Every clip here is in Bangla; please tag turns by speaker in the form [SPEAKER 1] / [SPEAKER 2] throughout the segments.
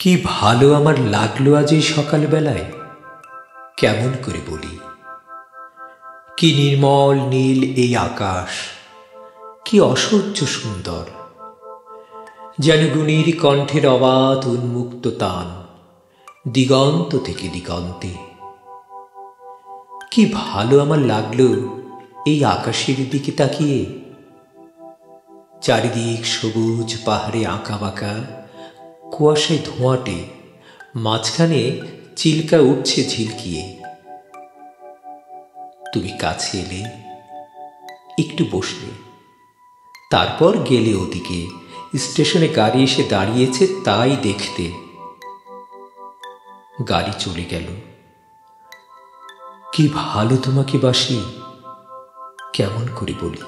[SPEAKER 1] কি ভালো আমার লাগলো আজ এই সকালবেলায়, কেমন করে বলি। কি নির্মল নীল এই আকাশ, কি অসহ্য সুন্দর, যেন গুণীর কণ্ঠের অবাধ উন্মুক্ত তান দিগন্ত থেকে দিগন্তে। কি ভালো আমার লাগলো এই আকাশের দিকে তাকিয়ে। চারিদিক সবুজ পাহাড়ে আঁকা বাঁকা, কুয়াশায় ধোঁয়াটে, মাঝখানে চিল্কা উঠছে ঝিলকিয়ে। তুমি কাছে এলে, একটু বসলে, তারপর গেলে ওদিকে। স্টেশনে গাড়ি এসে দাঁড়িয়েছে তাই দেখতে। গাড়ি চলে গেল। কি ভালো তোমাকে বাসি, কেমন করে বলি।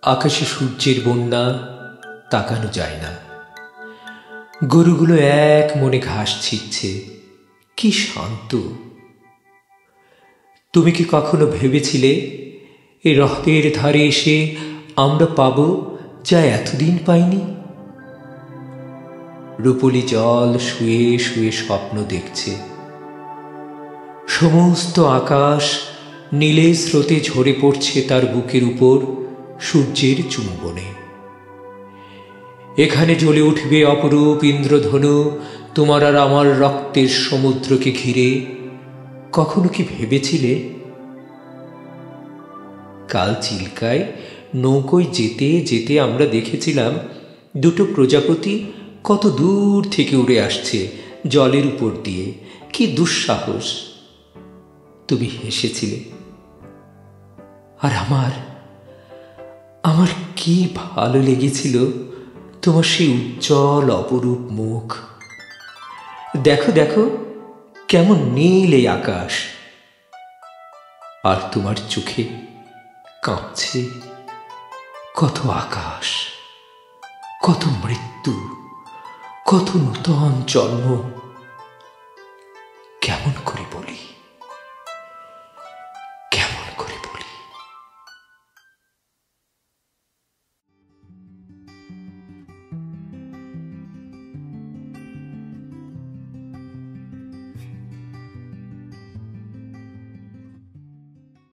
[SPEAKER 1] আকাশে সূর্যের বন্যা, তাকানো যায় না। গরুগুলো এক মনে ঘাস ছিঁড়ছে, কি শান্ত। তুমি কি কখনো ভেবেছিলে এই হ্রদের ধারে এসে আমরা পাব যা এতদিন পাইনি? রূপলি জল শুয়ে শুয়ে স্বপ্ন দেখছে। সমস্ত আকাশ নীলের স্রোতে ঝরে পড়ছে তার বুকের উপর সূর্যের চুম্বনে। এখানে জ্বলে উঠবে অপরূপ ইন্দ্রধনু তোমার আর আমার রক্তের সমুদ্রকে ঘিরে। কখনো কি ভেবেছিলে? কাল চিল্কায় নৌকোয় যেতে যেতে আমরা দেখেছিলাম দুটো প্রজাপতি কত দূর থেকে উড়ে আসছে জলের উপর দিয়ে। কি দুঃসাহস! তুমি হেসেছিলে। আর আমার কি ভালো লেগেছিল তোমার সেই উজ্জ্বল অপরূপ মুখ। দেখো দেখো, কেমন নীল এই আকাশ, আর তোমার চোখে কাঁপছে কত আকাশ, কত মৃত্যু, কত নূতন জন্ম।